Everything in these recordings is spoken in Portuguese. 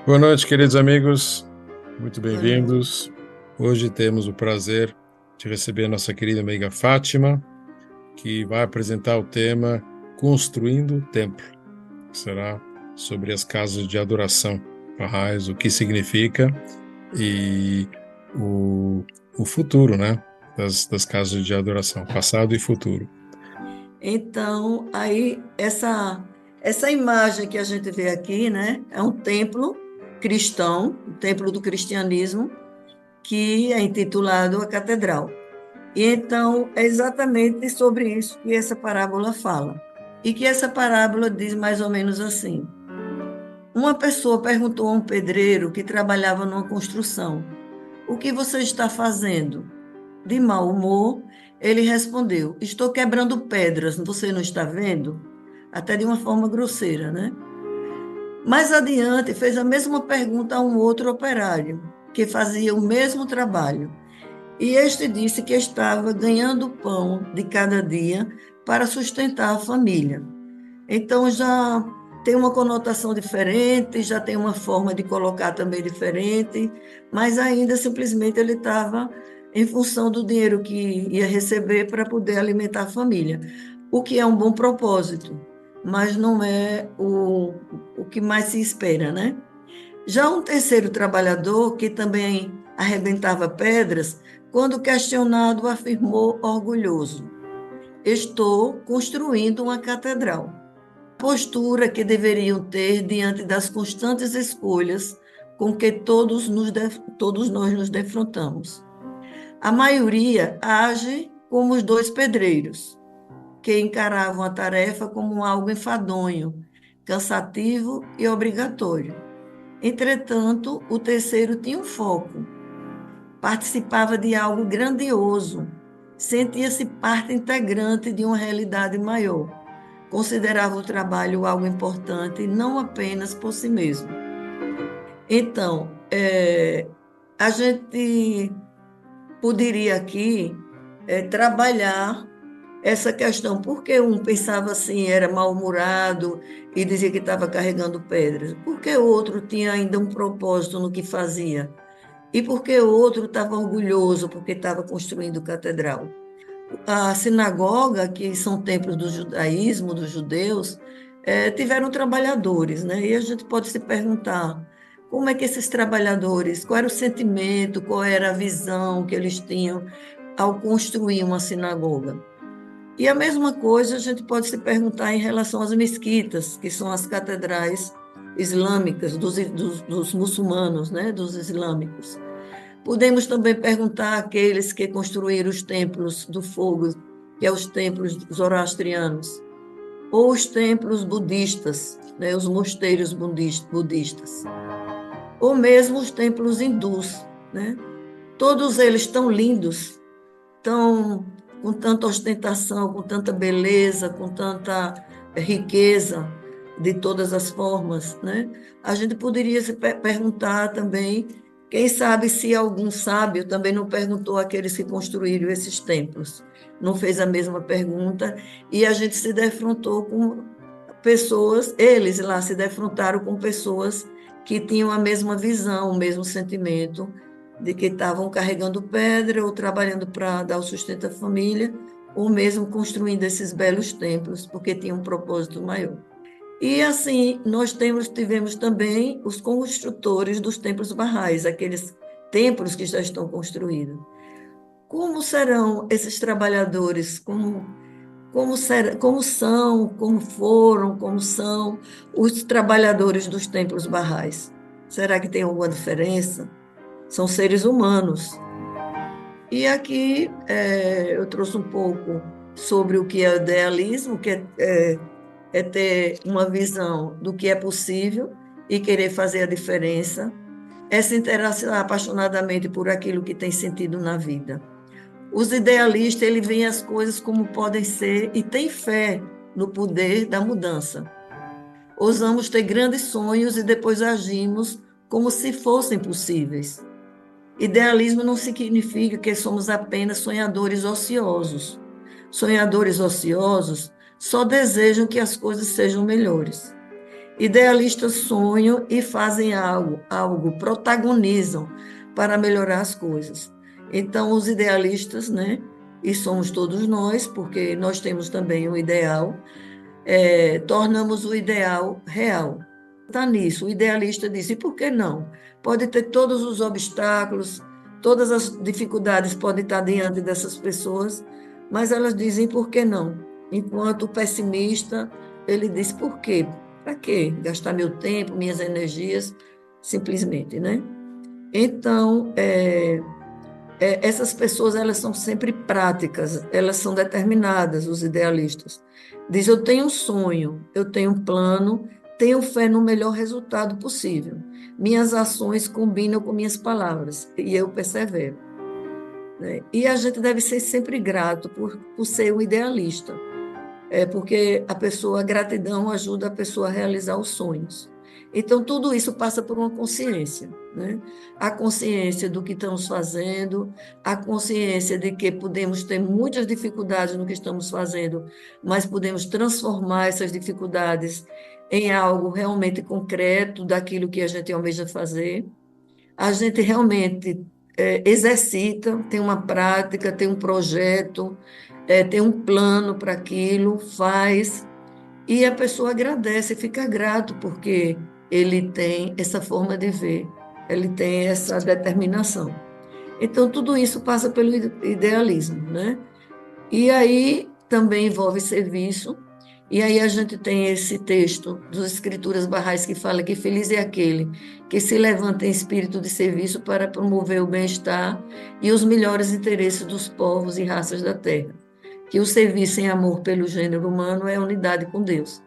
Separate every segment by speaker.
Speaker 1: Boa noite, queridos amigos. Muito
Speaker 2: Boa noite.
Speaker 1: bem-vindos. Hoje temos o prazer de receber a nossa querida amiga Fátima, que vai apresentar o tema Construindo o Templo, que será sobre as casas de adoração Bahais, o que significa e o, o futuro, né, das casas de adoração, passado e futuro.
Speaker 2: Então, aí, essa imagem que a gente vê aqui, né, é um templo cristão, o templo do cristianismo, que é intitulado a Catedral. E então, é exatamente sobre isso que essa parábola fala. E que essa parábola diz mais ou menos assim: uma pessoa perguntou a um pedreiro que trabalhava numa construção: o que você está fazendo? De mau humor, ele respondeu: estou quebrando pedras, você não está vendo? Até de uma forma grosseira, né? Mais adiante, fez a mesma pergunta a um outro operário, que fazia o mesmo trabalho. E este disse que estava ganhando o pão de cada dia para sustentar a família. Então já tem uma conotação diferente, já tem uma forma de colocar também diferente, mas ainda simplesmente ele estava em função do dinheiro que ia receber para poder alimentar a família, o que é um bom propósito, mas não é o que mais se espera, né? Já um terceiro trabalhador, que também arrebentava pedras, quando questionado, afirmou orgulhoso: estou construindo uma catedral. Postura que deveriam ter diante das constantes escolhas com que todos nós nos defrontamos. A maioria age como os dois pedreiros, que encaravam a tarefa como algo enfadonho, cansativo e obrigatório. Entretanto, o terceiro tinha um foco, participava de algo grandioso, sentia-se parte integrante de uma realidade maior, considerava o trabalho algo importante, não apenas por si mesmo. Então, a gente poderia aqui trabalhar essa questão, porque um pensava assim, era mal-humorado e dizia que estava carregando pedras, porque o outro tinha ainda um propósito no que fazia, e porque o outro estava orgulhoso porque estava construindo catedral. A sinagoga, que são templos do judaísmo, dos judeus, tiveram trabalhadores, né? E a gente pode se perguntar como é que esses trabalhadores, qual era o sentimento, qual era a visão que eles tinham ao construir uma sinagoga. E a mesma coisa a gente pode se perguntar em relação às mesquitas, que são as catedrais islâmicas dos muçulmanos, né? Dos islâmicos. Podemos também perguntar àqueles que construíram os templos do fogo, que é os templos zoroastrianos, ou os templos budistas, né, os mosteiros budistas, ou mesmo os templos hindus, né? Todos eles tão lindos, tão com tanta ostentação, com tanta beleza, com tanta riqueza de todas as formas, né? A gente poderia se perguntar também, quem sabe se algum sábio também não perguntou àqueles que construíram esses templos, não fez a mesma pergunta e a gente se defrontou com pessoas, eles lá se defrontaram com pessoas que tinham a mesma visão, o mesmo sentimento de que estavam carregando pedra ou trabalhando para dar o sustento à família, ou mesmo construindo esses belos templos, porque tinha um propósito maior. E assim, tivemos também os construtores dos templos barrais, aqueles templos que já estão construídos. Como serão esses trabalhadores? Como são, como foram, como são os trabalhadores dos templos barrais? Será que tem alguma diferença? São seres humanos. E aqui eu trouxe um pouco sobre o que é idealismo, é ter uma visão do que é possível e querer fazer a diferença, é se interessar apaixonadamente por aquilo que tem sentido na vida. Os idealistas, ele veem as coisas como podem ser e têm fé no poder da mudança. Ousamos ter grandes sonhos e depois agimos como se fossem possíveis. Idealismo não significa que somos apenas sonhadores ociosos. Sonhadores ociosos só desejam que as coisas sejam melhores. Idealistas sonham e fazem algo, protagonizam para melhorar as coisas. Então, os idealistas, né, e somos todos nós, porque nós temos também um ideal, tornamos o ideal real. Está nisso. O idealista diz: e por que não? Pode ter todos os obstáculos, todas as dificuldades podem estar diante dessas pessoas, mas elas dizem: por que não? Enquanto o pessimista, ele diz: por quê? Para quê? Gastar meu tempo, minhas energias, simplesmente, né? Então, essas pessoas, elas são sempre práticas, elas são determinadas, os idealistas. Diz: eu tenho um sonho, eu tenho um plano, tenho fé no melhor resultado possível. Minhas ações combinam com minhas palavras e eu persevero. Né? E a gente deve ser sempre grato por ser um idealista, porque a gratidão ajuda a pessoa a realizar os sonhos. Então, tudo isso passa por uma consciência, né? A consciência do que estamos fazendo, a consciência de que podemos ter muitas dificuldades no que estamos fazendo, mas podemos transformar essas dificuldades em algo realmente concreto daquilo que a gente almeja fazer. A gente realmente exercita, tem uma prática, tem um projeto, tem um plano para aquilo, faz, e a pessoa agradece, fica grato, porque ele tem essa forma de ver, ele tem essa determinação. Então, tudo isso passa pelo idealismo, né? E aí também envolve serviço, e aí a gente tem esse texto dos Escrituras Barrais que fala que feliz é aquele que se levanta em espírito de serviço para promover o bem-estar e os melhores interesses dos povos e raças da terra. Que o serviço em amor pelo gênero humano é unidade com Deus.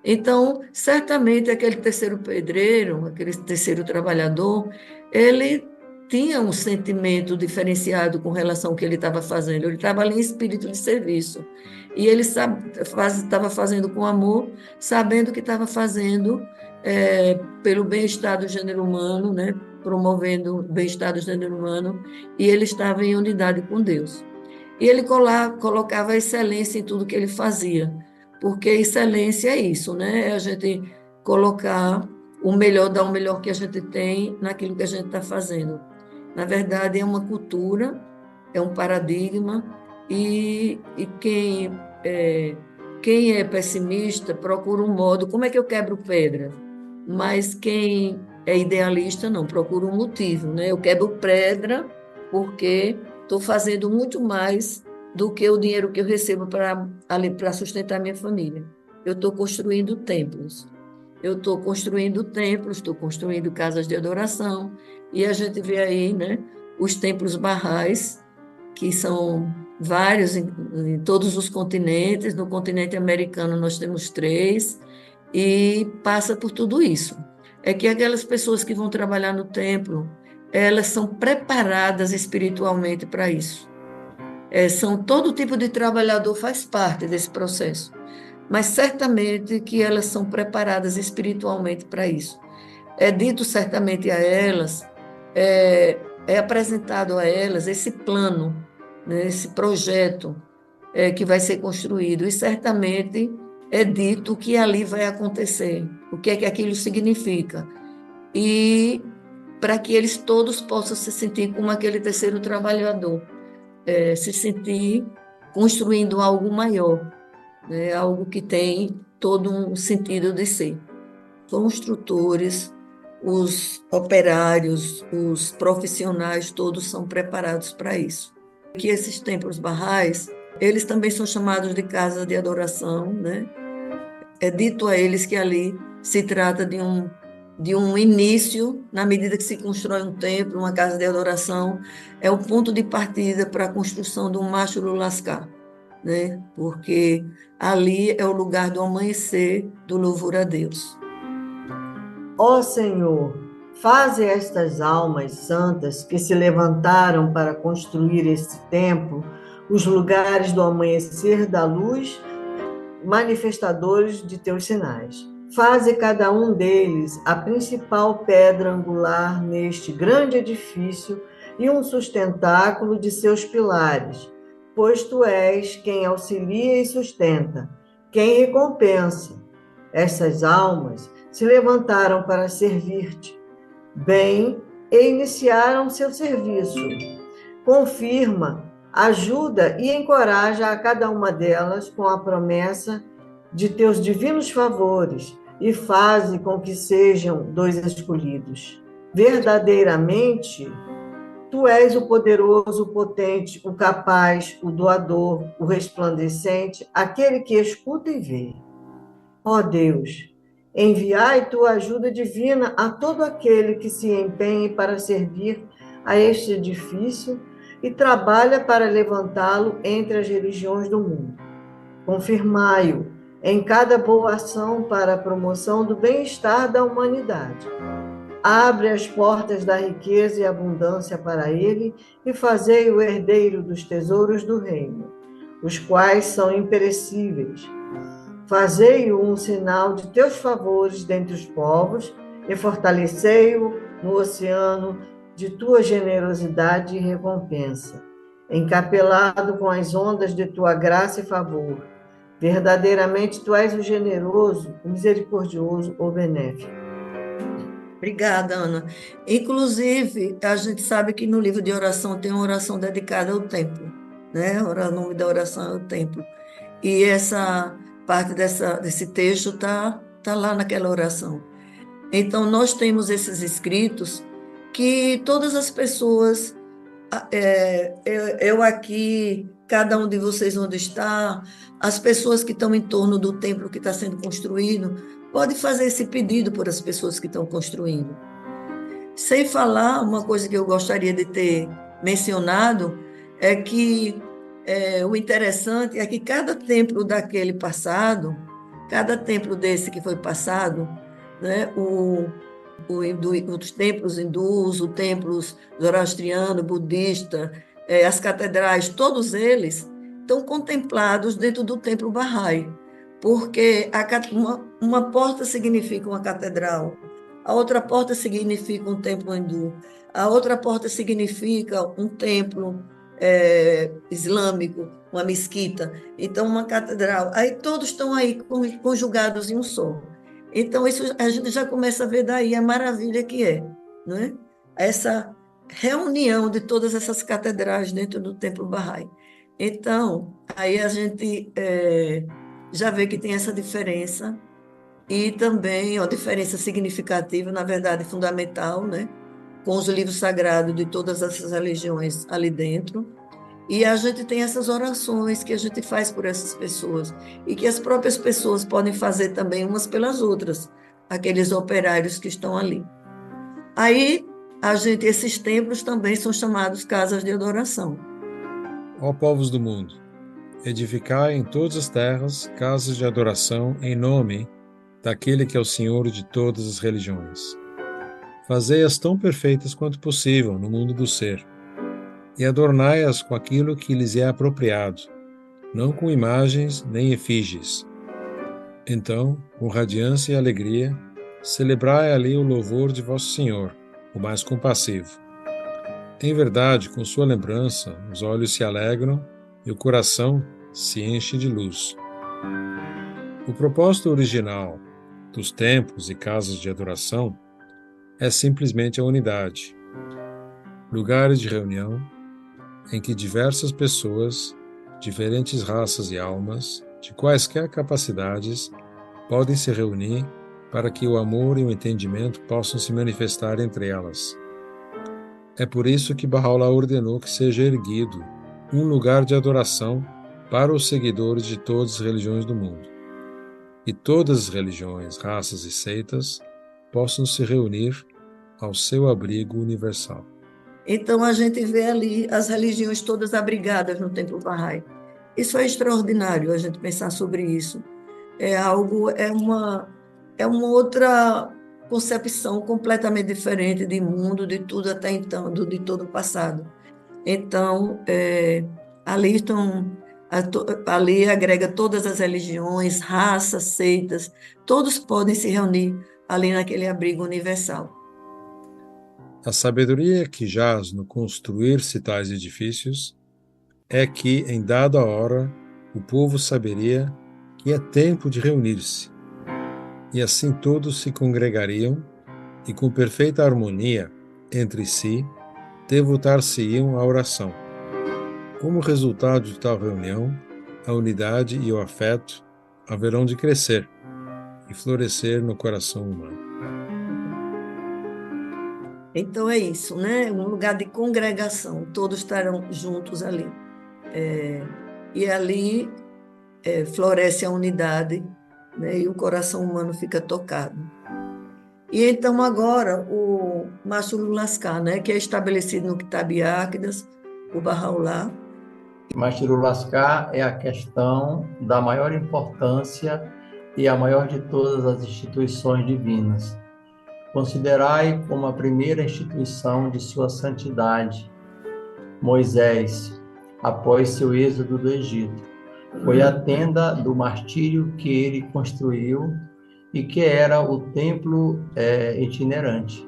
Speaker 2: Então, certamente aquele terceiro pedreiro, aquele terceiro trabalhador, ele tinha um sentimento diferenciado com relação ao que ele estava fazendo. Ele estava ali em espírito de serviço. E ele estava fazendo com amor, sabendo que estava fazendo pelo bem-estar do gênero humano, né? Promovendo o bem-estar do gênero humano, e ele estava em unidade com Deus. E ele colocava excelência em tudo que ele fazia, porque excelência é isso, né? É a gente colocar o melhor, dar o melhor que a gente tem naquilo que a gente está fazendo. Na verdade, é uma cultura, é um paradigma, e quem é pessimista procura um modo, como é que eu quebro pedra? Mas quem é idealista não, procura um motivo, né? Eu quebro pedra porque estou fazendo muito mais do que o dinheiro que eu recebo para sustentar minha família. Eu estou construindo templos. Eu estou construindo templos, estou construindo casas de adoração, e a gente vê aí, né, os templos barrais, que são vários em todos os continentes. No continente americano nós temos 3, e passa por tudo isso. É que aquelas pessoas que vão trabalhar no templo, elas são preparadas espiritualmente para isso. Todo tipo de trabalhador faz parte desse processo, mas certamente que elas são preparadas espiritualmente para isso. É dito certamente a elas, é apresentado a elas esse plano, né, esse projeto que vai ser construído, e certamente é dito o que ali vai acontecer, o que é que aquilo significa, e para que eles todos possam se sentir como aquele terceiro trabalhador, se sentir construindo algo maior, né, algo que tem todo um sentido de ser. Construtores, os operários, os profissionais, todos são preparados para isso. Que esses templos barrais, eles também são chamados de casas de adoração, né? É dito a eles que ali se trata de um início, na medida que se constrói um templo, uma casa de adoração, é o ponto de partida para a construção do Mashuru Lascar, né? Porque ali é o lugar do amanhecer, do louvor a Deus.
Speaker 3: Ó Senhor, faze estas almas santas que se levantaram para construir este templo, os lugares do amanhecer da luz, manifestadores de teus sinais. Faze cada um deles a principal pedra angular neste grande edifício e um sustentáculo de seus pilares, pois tu és quem auxilia e sustenta, quem recompensa. Essas almas se levantaram para servir-te bem e iniciaram seu serviço. Confirma, ajuda e encoraja a cada uma delas com a promessa de teus divinos favores e faze com que sejam dos escolhidos. Verdadeiramente, tu és o poderoso, o potente, o capaz, o doador, o resplandecente, aquele que escuta e vê. Ó Deus, enviai tua ajuda divina a todo aquele que se empenhe para servir a este edifício e trabalha para levantá-lo entre as religiões do mundo. Confirmai-o em cada boa ação para a promoção do bem-estar da humanidade. Abre as portas da riqueza e abundância para ele e fazei-o herdeiro dos tesouros do reino, os quais são imperecíveis. Fazei-o um sinal de teus favores dentre os povos e fortalecei-o no oceano de tua generosidade e recompensa, encapelado com as ondas de tua graça e favor. Verdadeiramente, tu és o generoso, o misericordioso, o benéfico.
Speaker 2: Obrigada, Ana. Inclusive, a gente sabe que no livro de oração tem uma oração dedicada ao templo, né? O nome da oração é o templo. E essa parte desse texto tá lá naquela oração. Então, nós temos esses escritos que todas as pessoas, eu aqui, cada um de vocês onde está, as pessoas que estão em torno do templo que está sendo construído, pode fazer esse pedido por as pessoas que estão construindo. Sem falar, uma coisa que eu gostaria de ter mencionado é que o interessante é que cada templo daquele passado, cada templo desse que foi passado, né, os templos hindus, os templos zoroastriano, budista, as catedrais, todos eles estão contemplados dentro do templo Bahá'í, porque uma porta significa uma catedral, a outra porta significa um templo hindu, a outra porta significa um templo islâmico, uma mesquita, então uma catedral. Aí todos estão aí conjugados em um só. Então isso a gente já começa a ver daí a maravilha que é, né? Essa reunião de todas essas catedrais dentro do templo Bahá'í. Então, aí a gente já vê que tem essa diferença e também uma diferença significativa, na verdade fundamental, né? Com os livros sagrados de todas essas religiões ali dentro. E a gente tem essas orações que a gente faz por essas pessoas e que as próprias pessoas podem fazer também umas pelas outras, aqueles operários que estão ali. Aí, esses templos também são chamados casas de adoração.
Speaker 1: Ó povos do mundo, edificai em todas as terras casas de adoração em nome daquele que é o Senhor de todas as religiões. Fazei-as tão perfeitas quanto possível no mundo do ser, e adornai-as com aquilo que lhes é apropriado, não com imagens nem efígies. Então, com radiância e alegria, celebrai ali o louvor de vosso Senhor, o mais compassivo. Em verdade, com sua lembrança, os olhos se alegram e o coração se enche de luz. O propósito original dos templos e casas de adoração é simplesmente a unidade, lugares de reunião em que diversas pessoas, diferentes raças e almas, de quaisquer capacidades, podem se reunir para que o amor e o entendimento possam se manifestar entre elas. É por isso que Baha'u'lláh ordenou que seja erguido um lugar de adoração para os seguidores de todas as religiões do mundo. E todas as religiões, raças e seitas possam se reunir ao seu abrigo universal.
Speaker 2: Então, a gente vê ali as religiões todas abrigadas no templo Bahá'í. Isso é extraordinário, a gente pensar sobre isso. É uma outra concepção completamente diferente de mundo, de tudo até então, de todo o passado. Então, ali agrega todas as religiões, raças, seitas, todos podem se reunir ali naquele abrigo universal.
Speaker 1: A sabedoria que jaz no construir-se tais edifícios é que, em dada hora, o povo saberia que é tempo de reunir-se, e assim todos se congregariam e com perfeita harmonia entre si devotar-se-iam à oração. Como resultado de tal reunião, a unidade e o afeto haverão de crescer e florescer no coração humano.
Speaker 2: Então é isso, né? Um lugar de congregação, todos estarão juntos ali. E ali floresce a unidade, né? E o coração humano fica tocado. E então agora o Mashiach Lascar, né? Que é estabelecido no Kitab Yaqdas, o Bahá'u'lláh.
Speaker 4: Mashiach Lascar é a questão da maior importância e a maior de todas as instituições divinas. Considerai como a primeira instituição de sua santidade Moisés, após seu êxodo do Egito. Foi a tenda do martírio que ele construiu e que era o templo itinerante.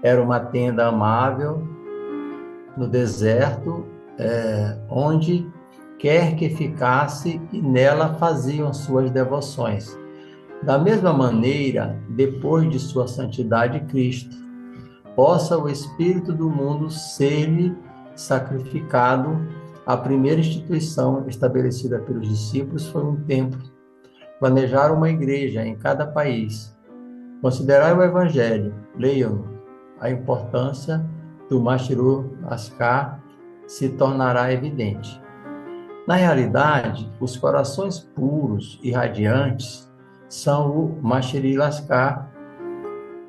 Speaker 4: Era uma tenda amável no deserto, onde quer que ficasse, e nela faziam suas devoções. Da mesma maneira, depois de sua santidade Cristo, possa o Espírito do mundo ser-lhe sacrificado. A primeira instituição estabelecida pelos discípulos foi um templo. Planejaram uma igreja em cada país. Considerai o Evangelho, leiam-no. A importância do Mashiach Lascar se tornará evidente. Na realidade, os corações puros e radiantes são o Mashiach Lascar,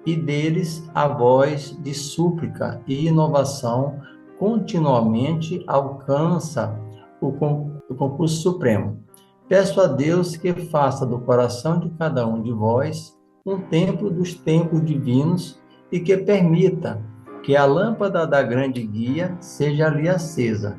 Speaker 4: e deles a voz de súplica e inovação continuamente alcança o concurso supremo. Peço a Deus que faça do coração de cada um de vós um templo dos templos divinos e que permita que a lâmpada da grande guia seja ali acesa.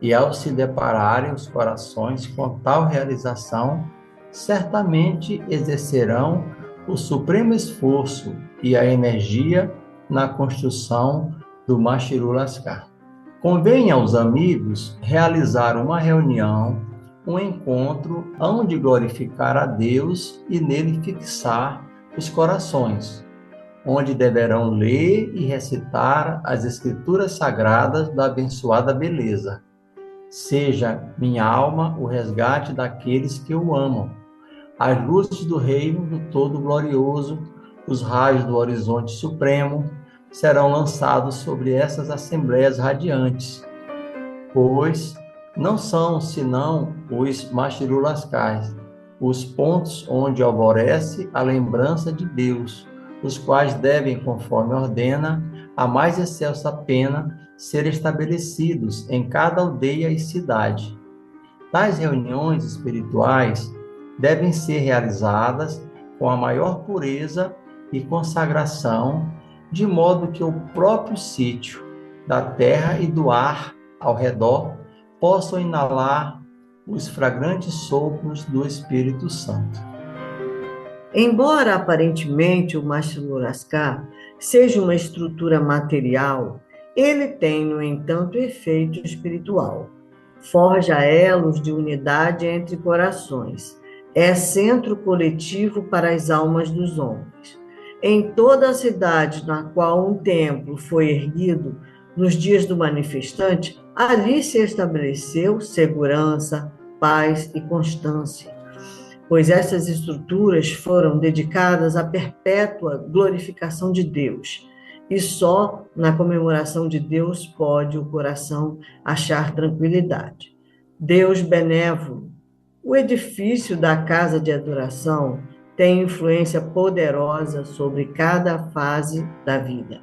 Speaker 4: E ao se depararem os corações com tal realização, certamente exercerão o supremo esforço e a energia na construção do Mashiach Lascar. Convém aos amigos realizar uma reunião, um encontro, onde glorificar a Deus e nele fixar os corações, onde deverão ler e recitar as escrituras sagradas da abençoada beleza. Seja minha alma o resgate daqueles que o amam. As luzes do reino do Todo-Glorioso, os raios do horizonte supremo, serão lançados sobre essas assembleias radiantes, pois não são senão os Mashiach Lascar, os pontos onde alvorece a lembrança de Deus, os quais devem, conforme ordena a mais excelsa pena, ser estabelecidos em cada aldeia e cidade. Tais reuniões espirituais devem ser realizadas com a maior pureza e consagração, de modo que o próprio sítio da terra e do ar ao redor possam inalar os fragrantes sopros do Espírito Santo.
Speaker 3: Embora aparentemente o Mashiach Lascar seja uma estrutura material, ele tem, no entanto, efeito espiritual. Forja elos de unidade entre corações. É centro coletivo para as almas dos homens. Em toda a cidade na qual um templo foi erguido nos dias do manifestante, ali se estabeleceu segurança, paz e constância, pois essas estruturas foram dedicadas à perpétua glorificação de Deus. E só na comemoração de Deus pode o coração achar tranquilidade. Deus benévolo, o edifício da casa de adoração tem influência poderosa sobre cada fase da vida.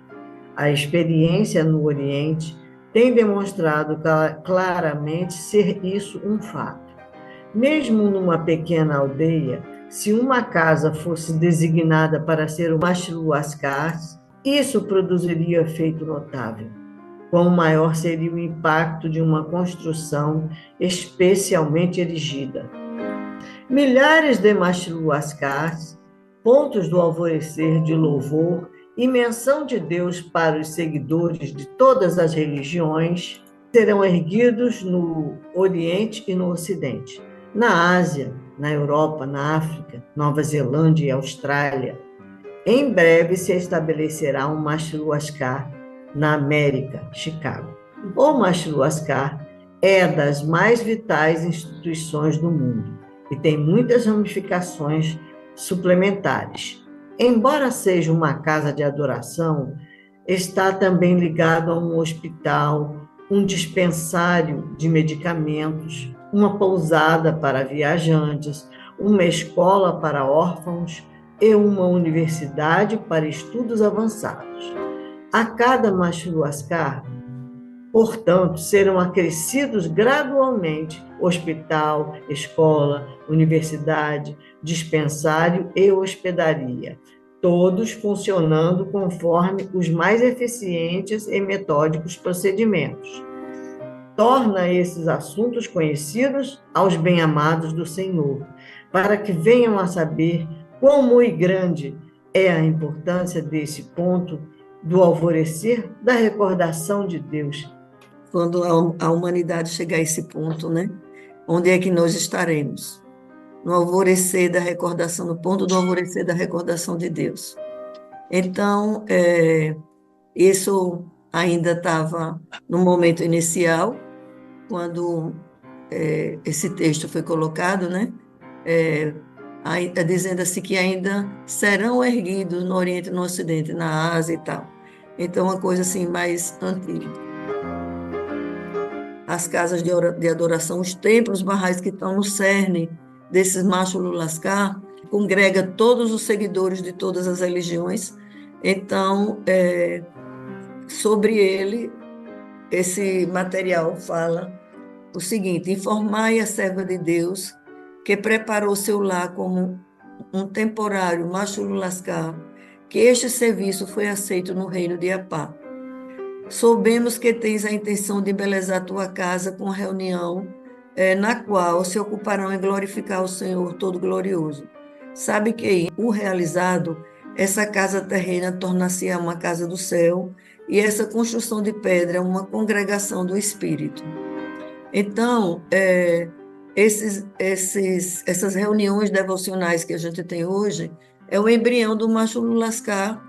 Speaker 3: A experiência no Oriente tem demonstrado claramente ser isso um fato. Mesmo numa pequena aldeia, se uma casa fosse designada para ser o Mashiach Lascar, isso produziria efeito notável. Quão maior seria o impacto de uma construção especialmente erigida. Milhares de Mashiach Lascar, pontos do alvorecer de louvor e menção de Deus para os seguidores de todas as religiões, serão erguidos no Oriente e no Ocidente. na Ásia, na Europa, na África, Nova Zelândia e Austrália. Em breve se estabelecerá um Mashru Ascar na América, Chicago. O Mashru Ascar é das mais vitais instituições do mundo e tem muitas ramificações suplementares. Embora seja uma casa de adoração, está também ligado a um hospital, um dispensário de medicamentos, uma pousada para viajantes, uma escola para órfãos e uma universidade para estudos avançados. A cada Mashru Ascar, portanto, serão acrescidos gradualmente hospital, escola, universidade, dispensário e hospedaria, todos funcionando conforme os mais eficientes e metódicos procedimentos. Torna esses assuntos conhecidos aos bem-amados do Senhor, para que venham a saber quão muito grande é a importância desse ponto do alvorecer da recordação de Deus.
Speaker 2: Quando a humanidade chegar a esse ponto, né? Onde é que nós estaremos? No alvorecer da recordação, no ponto do alvorecer da recordação de Deus. Então, isso ainda estava no momento inicial, quando esse texto foi colocado, né? Dizendo assim que ainda serão erguidos no Oriente e no Ocidente, na Ásia e tal. Então, uma coisa assim mais antiga. As casas de adoração, os templos barrais que estão no cerne desses Mashru Lascar, congrega todos os seguidores de todas as religiões. Então, sobre ele, esse material fala o seguinte: informai a serva de Deus que preparou seu lar como um temporário Mashru Lascar, que este serviço foi aceito no reino de Apá. Soubemos que tens a intenção de embelezar tua casa com reunião, na qual se ocuparão em glorificar o Senhor Todo-Glorioso. Sabe que, o realizado, essa casa terrena tornar-se-á uma casa do céu, e essa construção de pedra uma congregação do Espírito. Então, essas reuniões devocionais que a gente tem hoje é o embrião do Mashru Lascar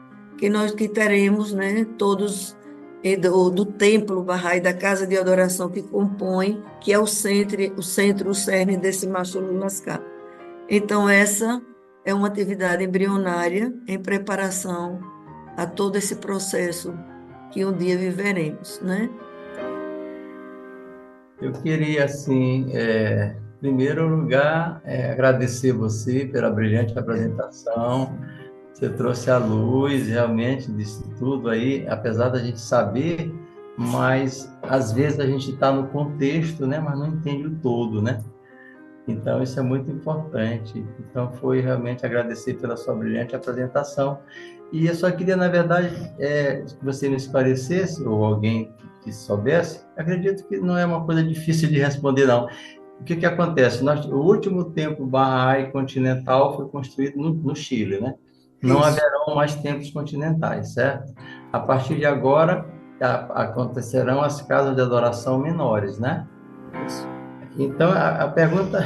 Speaker 2: que teremos, né, todos do templo Bahá'í, da casa de adoração que compõe, que é o cerne desse Mashru Lascar. Então, essa é uma atividade embrionária em preparação a todo esse processo que um dia viveremos, né?
Speaker 4: Eu queria, assim, em primeiro lugar, agradecer você pela brilhante apresentação. Você trouxe à luz, realmente, disso tudo aí, apesar da gente saber, mas às vezes a gente está no contexto, né, mas não entende o todo, né? Então, isso é muito importante. Então, foi realmente agradecer pela sua brilhante apresentação. E eu só queria, na verdade, que você me esclarecesse, ou alguém que soubesse. Acredito que não é uma coisa difícil de responder, não. O que acontece? O último templo Bahá'í continental foi construído no Chile, né? Não haverão mais templos continentais, certo? A partir de agora, acontecerão as casas de adoração menores, né?
Speaker 2: Isso.
Speaker 4: Então, a pergunta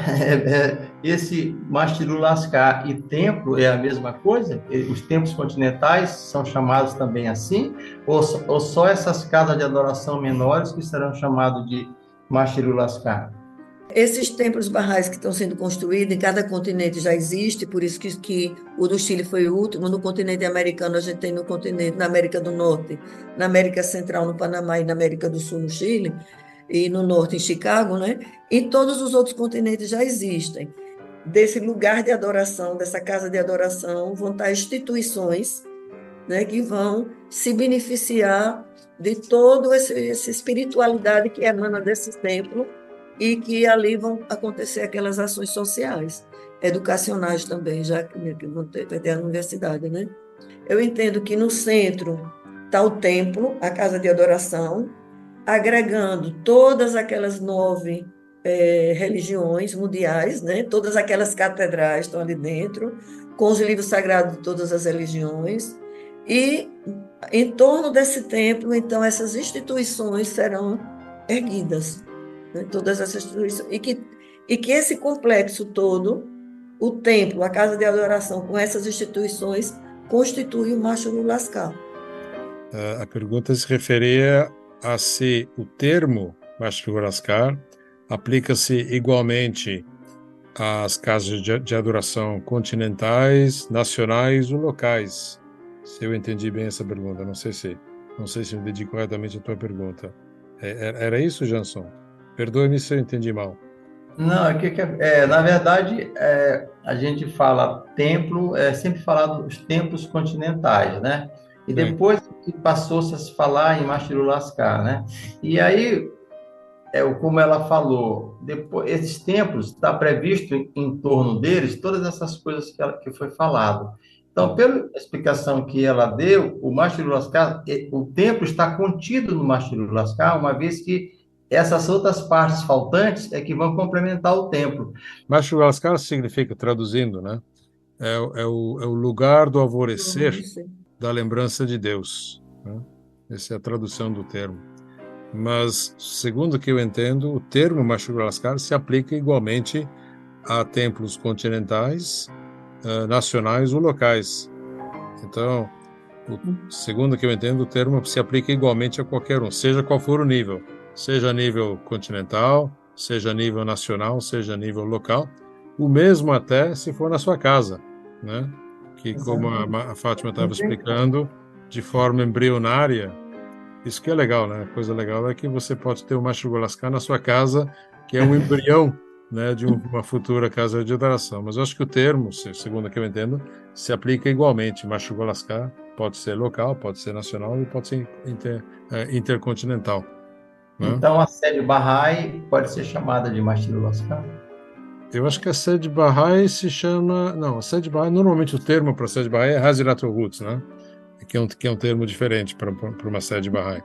Speaker 4: esse Mashru Lascar e templo é a mesma coisa? Os templos continentais são chamados também assim? Ou só essas casas de adoração menores que serão chamados de Mashru Lascar?
Speaker 2: Esses templos barrais que estão sendo construídos, em cada continente já existe, por isso que o do Chile foi o último. No continente americano, a gente tem na América do Norte, na América Central, no Panamá, e na América do Sul, no Chile, e no Norte, em Chicago, né? E todos os outros continentes já existem. Desse lugar de adoração, dessa casa de adoração, vão estar instituições, né, que vão se beneficiar de toda essa espiritualidade que emana desse templo, e que ali vão acontecer aquelas ações sociais, educacionais também, já que vai ter a universidade, né? Eu entendo que no centro está o templo, a casa de adoração, agregando todas aquelas 9 religiões mundiais, né? Todas aquelas catedrais estão ali dentro, com os livros sagrados de todas as religiões, e em torno desse templo, então, essas instituições serão erguidas, né? Todas essas instituições, e que esse complexo todo, o templo, a casa de adoração, com essas instituições, constitui o Mashur Laskar.
Speaker 1: A pergunta se referia a se o termo Mashur Laskar aplica-se igualmente às casas de adoração continentais, nacionais ou locais. Se eu entendi bem essa pergunta, não sei se eu entendi corretamente a tua pergunta. Era isso, Jansson? Perdoe-me se eu entendi mal.
Speaker 4: Não, na verdade, a gente fala templo, sempre falado dos templos continentais, né? E
Speaker 1: Sim.
Speaker 4: depois que passou-se a se falar em Mashur Laskar, né? E aí, como ela falou, depois, esses templos, está previsto em torno deles todas essas coisas que foi falado. Então, pela explicação que ela deu, o Mashur Laskar, o templo está contido no Mashur Laskar, uma vez que essas outras partes faltantes é que vão complementar o templo.
Speaker 1: Mashur Laskar significa, traduzindo, né? É o lugar do alvorecer da lembrança de Deus, né? Essa é a tradução do termo. Mas, segundo o que eu entendo, o termo Mashur Laskar se aplica igualmente a templos continentais, nacionais ou locais. Então, segundo o que eu entendo, o termo se aplica igualmente a qualquer um, seja qual for o nível, seja a nível continental, seja a nível nacional, seja a nível local, o mesmo até se for na sua casa, né? Que, como a Fátima estava explicando, de forma embrionária, isso que é legal, né? A coisa legal é que você pode ter o Mashur Laskar na sua casa, que é um embrião, né, de uma futura casa de adoração. Mas eu acho que o termo, segundo o que eu entendo, se aplica igualmente. Mashur Laskar pode ser local, pode ser nacional e pode ser intercontinental, né?
Speaker 4: Então, a sede Bahá'í pode ser chamada de Mashur Laskar?
Speaker 1: Eu acho que a sede Bahá'í se chama... Não, a sede Bahá'í, normalmente o termo para a sede Bahá'í é Hazirat Roots, né? Que é um termo diferente para uma sede Bahá'í.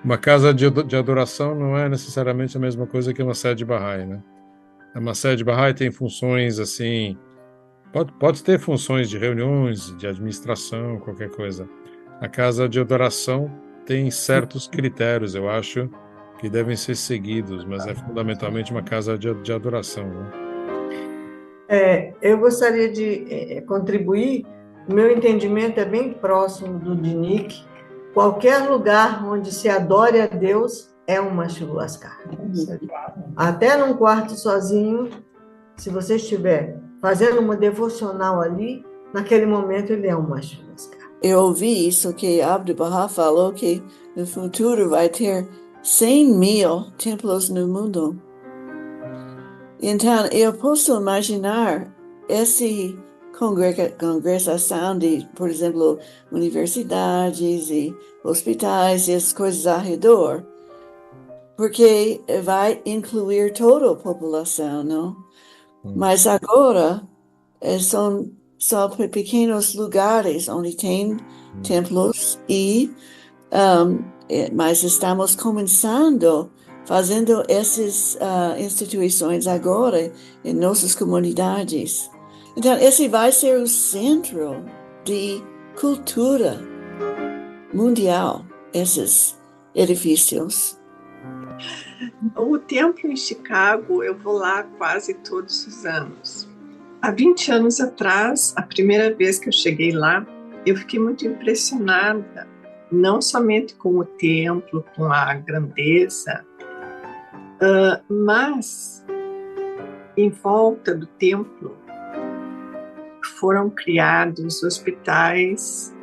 Speaker 1: Uma casa de adoração não é necessariamente a mesma coisa que uma sede Bahá'í, né? Uma sede Bahá'í tem funções assim... Pode ter funções de reuniões, de administração, qualquer coisa. A casa de adoração tem certos critérios, eu acho, que devem ser seguidos, mas é fundamentalmente uma casa de adoração, né?
Speaker 3: Eu gostaria de contribuir. O meu entendimento é bem próximo do de Nick. Qualquer lugar onde se adore a Deus é um Mashur Laskar. Até num quarto sozinho, se você estiver fazendo uma devocional ali, naquele momento ele é um Mashur Laskar.
Speaker 2: Eu ouvi isso que Abdu'l-Bahá falou, que no futuro vai ter 100.000 templos no mundo. Então, eu posso imaginar essa congregação de, por exemplo, universidades e hospitais e as coisas ao redor, porque vai incluir toda a população, não? Mas agora são só pequenos lugares onde tem templos mas estamos começando fazendo essas instituições agora em nossas comunidades. Então, esse vai ser o centro de cultura mundial, esses edifícios.
Speaker 5: O templo em Chicago, eu vou lá quase todos os anos. Há 20 anos atrás, a primeira vez que eu cheguei lá, eu fiquei muito impressionada, não somente com o templo, com a grandeza, mas em volta do templo foram criados hospitais,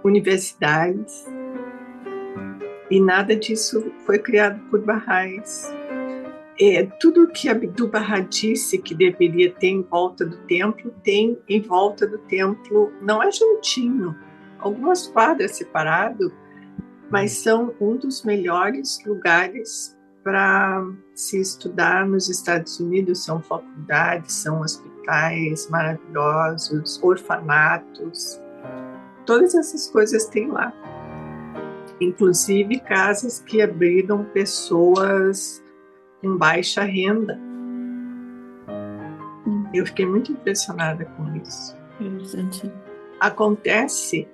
Speaker 5: universidades, e nada disso foi criado por Bahá'ís. Tudo que Abdu'l-Bahá disse que deveria ter em volta do templo, tem em volta do templo, não é juntinho, algumas quadras separadas, mas são um dos melhores lugares para se estudar nos Estados Unidos. São faculdades, são hospitais maravilhosos, orfanatos, todas essas coisas tem lá. Inclusive casas que abrigam pessoas com baixa renda. Eu fiquei muito impressionada com isso. Acontece